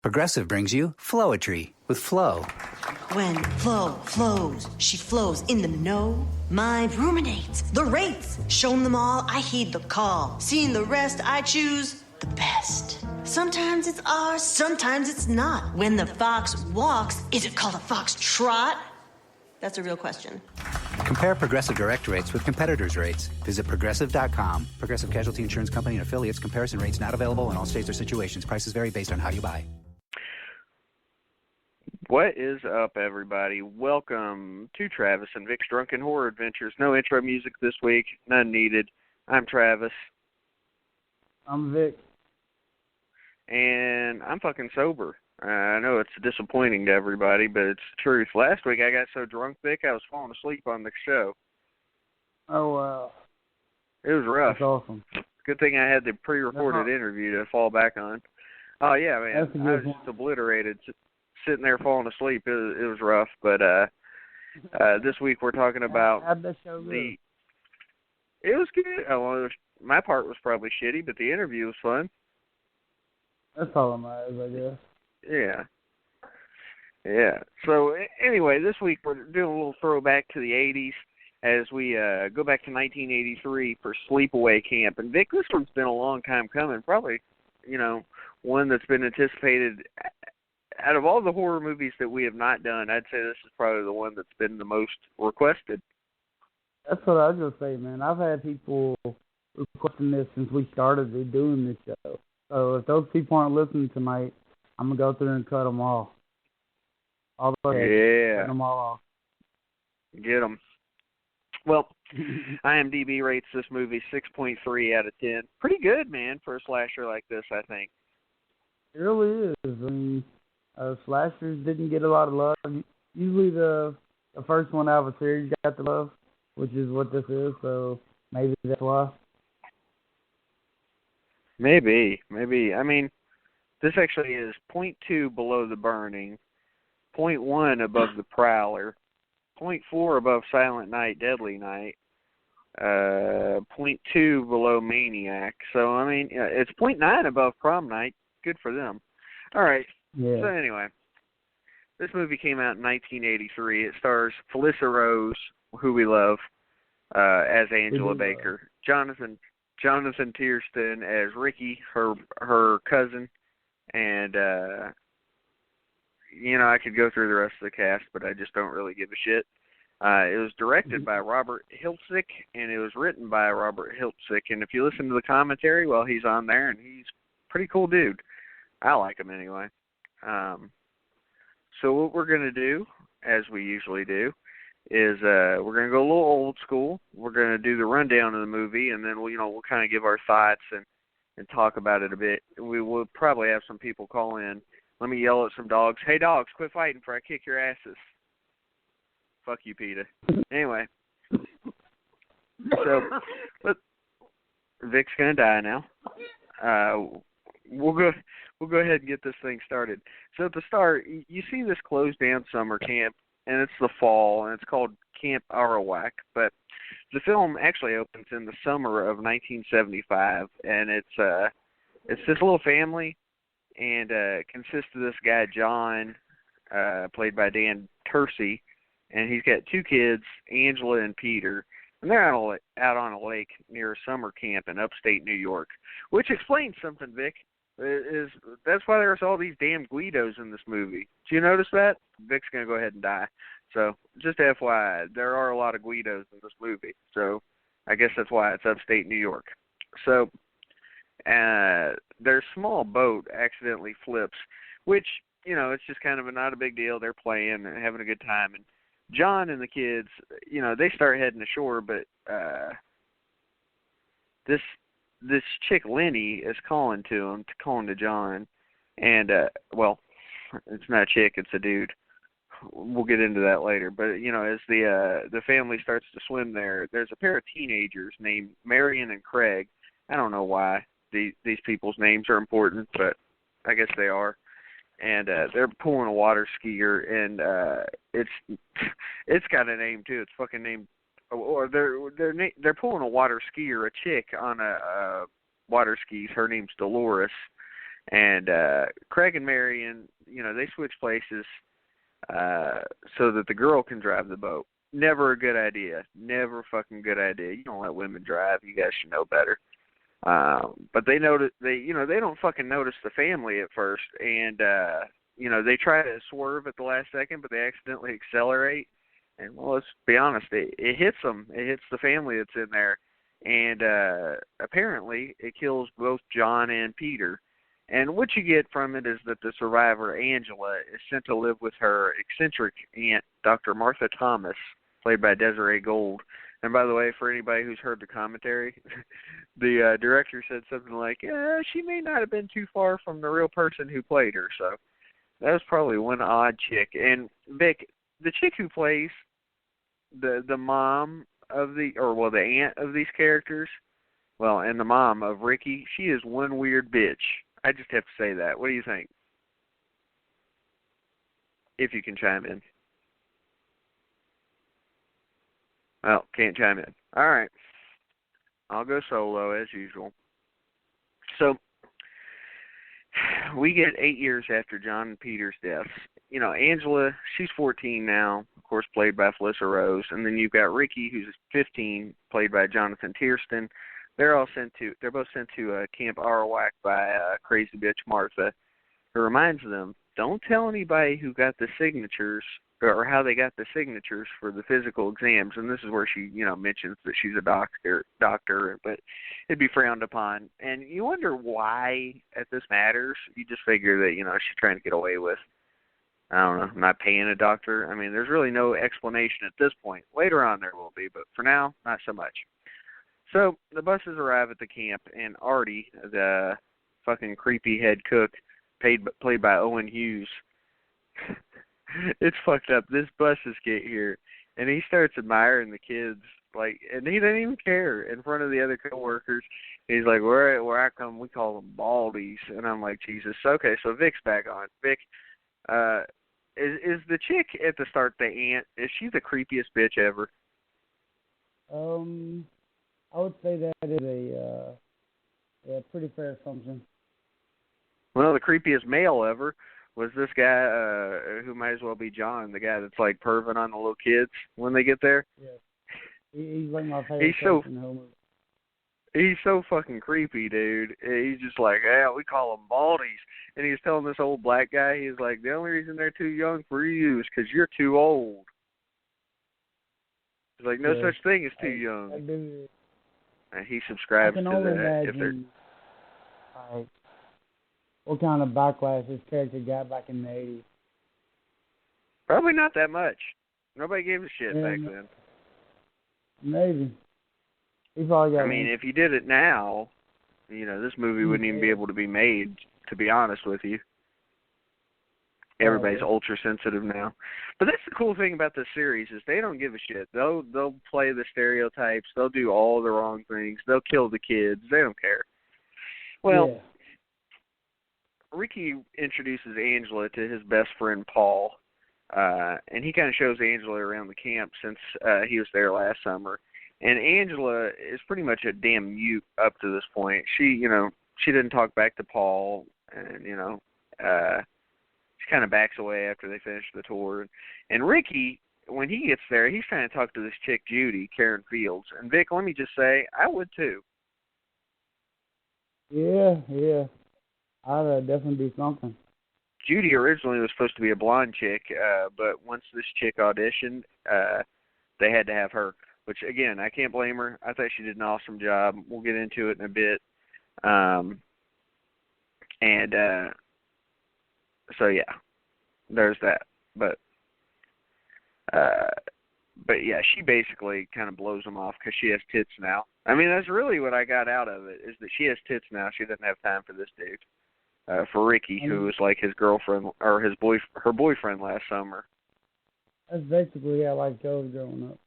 Progressive brings you Flowetry with Flo. When Flo flows, she flows in the know. Mind ruminates the rates. Shown them all, I heed the call. Seeing the rest, I choose the best. Sometimes it's ours, sometimes it's not. When the fox walks, is it called a fox trot? That's a real question. Compare Progressive Direct rates with competitors' rates. Visit Progressive.com. Progressive Casualty Insurance Company and affiliates. Comparison rates not available in all states or situations. Prices vary based on how you buy. What is up, everybody? Welcome to Travis and Vic's Drunken Horror Adventures. No intro music this week. None needed. I'm Travis. I'm Vic. And I'm fucking sober. I know it's disappointing to everybody, but it's the truth. Last week I got so drunk, Vic, I was falling asleep on the show. Oh, wow. It was rough. That's awesome. Good thing I had the pre-recorded interview to fall back on. Oh, yeah, man. I was just obliterated. Sitting there falling asleep, it was rough. But this week we're talking about how'd that show go? It was good. Well, my part was probably shitty, but the interview was fun. That's all that matters, I guess. Yeah. So anyway, this week we're doing a little throwback to the 80s as we go back to 1983 for Sleepaway Camp. And Vic, this one's been a long time coming. Probably, one that's been anticipated. Out of all the horror movies that we have not done, I'd say this is probably the one that's been the most requested. That's what I was going to say, man. I've had people requesting this since we started doing this show. So if those people aren't listening tonight, I'm going to go through and cut them off. All the way. Cut them all off. Get them. Well, IMDb rates this movie 6.3 out of 10. Pretty good, man, for a slasher like this, I think. It really is. I mean, slashers didn't get a lot of love. Usually the first one out of a series got the love, which is what this is, so maybe that's why. Maybe. I mean, this actually is 0.2 below The Burning, 0.1 above The Prowler, 0.4 above Silent Night, Deadly Night, 0.2 below Maniac. So, I mean, it's 0.9 above Prom Night. Good for them. All right. Yeah. So anyway, this movie came out in 1983. It stars Felissa Rose, who we love, as Angela Baker. Jonathan Tiersten as Ricky, her cousin, and I could go through the rest of the cast, but I just don't really give a shit. It was directed by Robert Hiltzik, and it was written by Robert Hiltzik. And if you listen to the commentary, well, he's on there, and he's a pretty cool dude. I like him anyway. So what we're going to do, as we usually do, is we're going to go a little old school. We're going to do the rundown of the movie, and then we'll kind of give our thoughts and talk about it a bit. We will probably have some people call in. Let me yell at some dogs. Hey, dogs, quit fighting before I kick your asses. Fuck you, PETA. Anyway. So, Vic's going to die now. We'll go ahead and get this thing started. So at the start, you see this closed down summer camp, and it's the fall, and it's called Camp Arawak. But the film actually opens in the summer of 1975, and it's this little family, and consists of this guy John, played by Dan Tercey, and he's got two kids, Angela and Peter, and they're out on a lake near a summer camp in upstate New York, which explains something, Vic. That's why there's all these damn Guidos in this movie. Did you notice that? Vic's going to go ahead and die. So, just FYI, there are a lot of Guidos in this movie. So, I guess that's why it's upstate New York. So, their small boat accidentally flips, which, it's just kind of not a big deal. They're playing and having a good time. And John and the kids, they start heading ashore, but this chick Lenny is calling to John, and it's not a chick, it's a dude. We'll get into that later. But as the family starts to swim there's a pair of teenagers named Marion and Craig. I don't know why these people's names are important, but I guess they are. And they're pulling a water skier, and it's got a name too. It's fucking named. Or they're pulling a water skier, a chick on a water skis. Her name's Dolores, And Craig and Marion, they switch places so that the girl can drive the boat. Never a good idea. Never fucking good idea. You don't let women drive. You guys should know better. But they notice they don't fucking notice the family at first, and they try to swerve at the last second, but they accidentally accelerate. And well, let's be honest, it hits them. It hits the family that's in there, and apparently it kills both John and Peter. And what you get from it is that the survivor, Angela, is sent to live with her eccentric aunt, Dr. Martha Thomas, played by Desiree Gold. And by the way, for anybody who's heard the commentary, the director said something like, she may not have been too far from the real person who played her. So that was probably one odd chick. And Vic, the chick who plays the mom of the aunt of these characters, and the mom of Ricky, she is one weird bitch. I just have to say that. What do you think? If you can chime in. Well, can't chime in. All right. I'll go solo as usual. So, we get 8 years after John and Peter's deaths. Angela, she's 14 now, of course, played by Felissa Rose. And then you've got Ricky, who's 15, played by Jonathan Tiersten. They're both sent to Camp Arawak by crazy bitch Martha, who reminds them, don't tell anybody who got the signatures or how they got the signatures for the physical exams. And this is where she, mentions that she's a doctor, but it'd be frowned upon. And you wonder why this matters. You just figure that, she's trying to get away with, I don't know, not paying a doctor. I mean, there's really no explanation at this point. Later on there will be, but for now, not so much. So the buses arrive at the camp, and Artie, the fucking creepy head cook, played by Owen Hughes, it's fucked up. This buses get here, and he starts admiring the kids, and he doesn't even care in front of the other coworkers. He's like, where I come, we call them baldies, and I'm like, Jesus. Okay, so Vic's back on. Vic, is the chick at the start, the aunt, is she the creepiest bitch ever? I would say that is a pretty fair assumption. Well, the creepiest male ever was this guy who might as well be John, the guy that's like perving on the little kids when they get there. Yeah, he's like my favorite person in the whole movie. He's so fucking creepy, dude. He's just like, we call them baldies. And he's telling this old black guy, he's like, the only reason they're too young for you is because you're too old. He's like, no such thing as too young. And he subscribes to that. If they're what kind of backlash this character got back in the 80s? Probably not that much. Nobody gave a shit back then. Maybe. He probably got if you did it now, this movie wouldn't even be able to be made, to be honest with you. Everybody's ultra sensitive now. But that's the cool thing about this series is they don't give a shit. They'll play the stereotypes. They'll do all the wrong things. They'll kill the kids. They don't care. Well, Ricky introduces Angela to his best friend Paul, and he kind of shows Angela around the camp since he was there last summer. And Angela is pretty much a damn mute up to this point. She didn't talk back to Paul, and she kind of backs away after they finish the tour. And Ricky, when he gets there, he's trying to talk to this chick, Judy, Karen Fields. And Vic, let me just say, I would too. Yeah. I'd definitely do something. Judy originally was supposed to be a blonde chick, but once this chick auditioned, they had to have her. Which, again, I can't blame her. I thought she did an awesome job. We'll get into it in a bit. So, yeah, there's that. But yeah, she basically kind of blows him off because she has tits now. I mean, that's really what I got out of it, is that she has tits now. She doesn't have time for this dude. For Ricky, who was like his girlfriend, or her boyfriend last summer. That's basically how life goes growing up.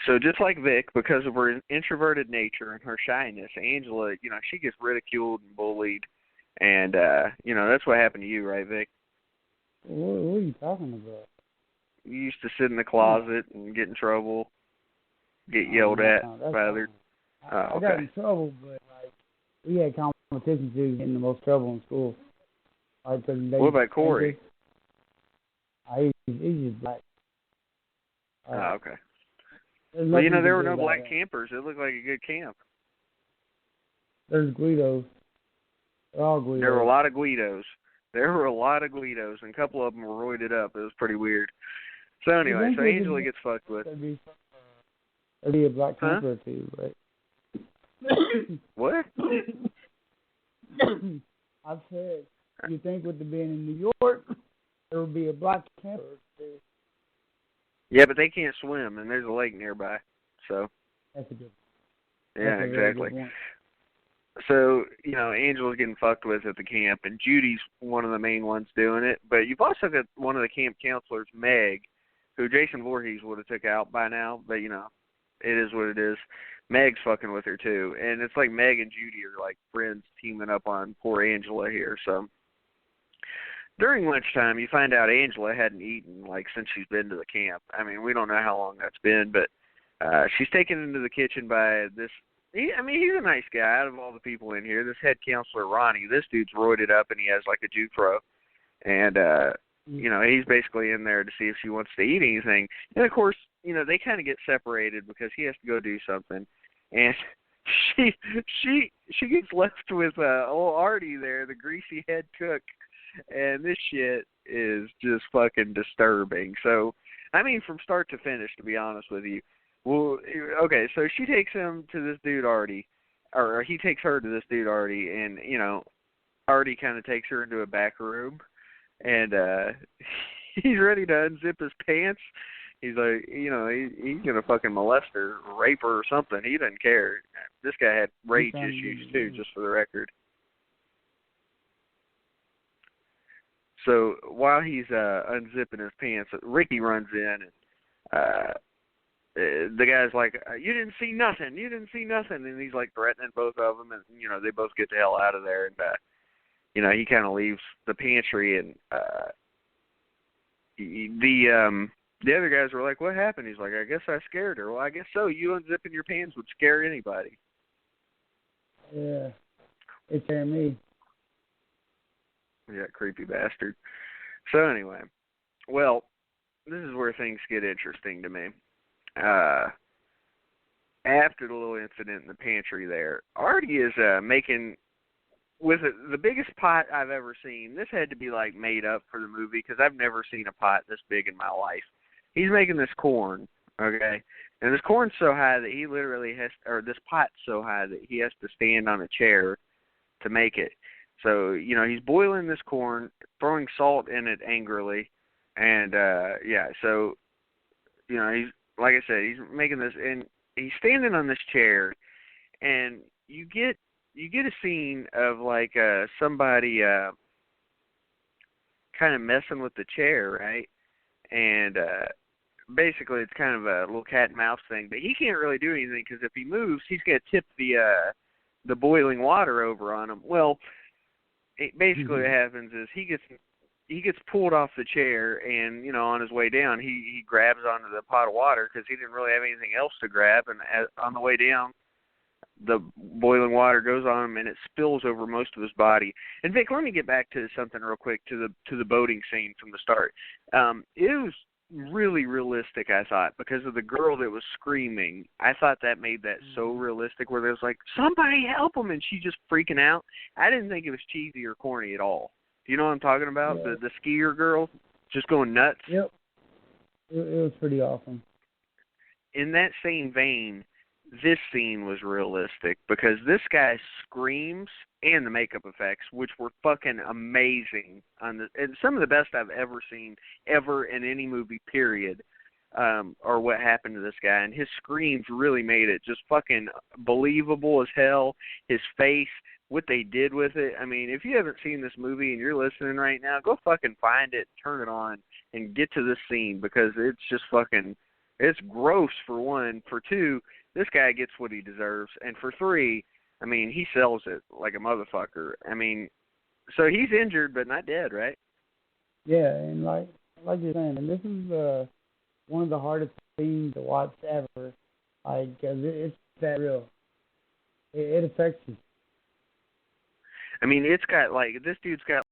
So just like Vic, because of her introverted nature and her shyness, Angela, she gets ridiculed and bullied. And, that's what happened to you, right, Vic? What are you talking about? You used to sit in the closet and get in trouble, get yelled at by other... I got in trouble, but, we had conversations competition to get in the most trouble in school. Like, What about Corey? He's just black. Okay. Well, there were no black campers. It looked like a good camp. There's Guidos. They're all Guidos. There were a lot of Guidos. And a couple of them were roided up. It was pretty weird. So anyway, so Angela gets fucked with. There'd be a black camper or two, right? What? I've said, you think with the being in New York, there would be a black camper or two. Yeah, but they can't swim, and there's a lake nearby. So. That's a good one. Yeah, exactly. So, Angela's getting fucked with at the camp, and Judy's one of the main ones doing it. But you've also got one of the camp counselors, Meg, who Jason Voorhees would have took out by now. But, it is what it is. Meg's fucking with her, too. And it's like Meg and Judy are, like, friends teaming up on poor Angela here. So, during lunchtime, you find out Angela hadn't eaten, like, since she's been to the camp. I mean, we don't know how long that's been, but she's taken into the kitchen by this. He's a nice guy out of all the people in here. This head counselor, Ronnie, this dude's roided up and he has like a Jufro. And, he's basically in there to see if she wants to eat anything. And of course, they kind of get separated because he has to go do something. And she gets left with old Artie there, the greasy head cook. And this shit is just fucking disturbing. So, from start to finish, to be honest with you. Well, okay, so she takes him to this dude, Artie, or he takes her to this dude, Artie, and, Artie kind of takes her into a back room, and he's ready to unzip his pants. He's like, he's going to fucking molest her, rape her or something. He doesn't care. This guy had rage issues, too, just for the record. So while he's unzipping his pants, Ricky runs in, and the guy's like, you didn't see nothing, and he's like threatening both of them, and they both get the hell out of there, and he kind of leaves the pantry, and the other guys were like, what happened? He's like, I guess I scared her. Well, I guess so. You unzipping your pants would scare anybody. Yeah, it scared me. Yeah, creepy bastard. So anyway, well, this is where things get interesting to me. After the little incident in the pantry there, Artie is making, with the biggest pot I've ever seen. This had to be like made up for the movie because I've never seen a pot this big in my life. He's making this corn, okay? And this corn's so high that he literally this pot's so high that he has to stand on a chair to make it. So, he's boiling this corn, throwing salt in it angrily, and, so, he's, like I said, he's making this, and he's standing on this chair, and you get a scene of, like, somebody kind of messing with the chair, right? And basically it's kind of a little cat and mouse thing, but he can't really do anything because if he moves, he's going to tip the boiling water over on him. Well, basically what happens is he gets pulled off the chair, and on his way down he grabs onto the pot of water because he didn't really have anything else to grab, and on the way down the boiling water goes on him and it spills over most of his body. And Vic, let me get back to something real quick, to the boating scene from the start. It was really realistic, I thought, because of the girl that was screaming. I thought that made that so realistic, where there was like, somebody help him, and she just freaking out. I didn't think it was cheesy or corny at all. Do you know what I'm talking about? Yeah. The skier girl just going nuts? Yep. It was pretty awesome. In that same vein, this scene was realistic because this guy screams, and the makeup effects, which were fucking amazing, and some of the best I've ever seen ever in any movie, period, are what happened to this guy. And his screams really made it just fucking believable as hell. His face, what they did with it. I mean, if you haven't seen this movie and you're listening right now, go fucking find it, turn it on, and get to this scene, because it's just fucking, it's gross, for one. For two, this guy gets what he deserves. And for three, I mean, he sells it like a motherfucker. I mean, so he's injured but not dead, right? Yeah, and like you're saying, and this is one of the hardest things to watch ever, like, 'cause it's that real. It affects you. I mean, it's got like this dude's got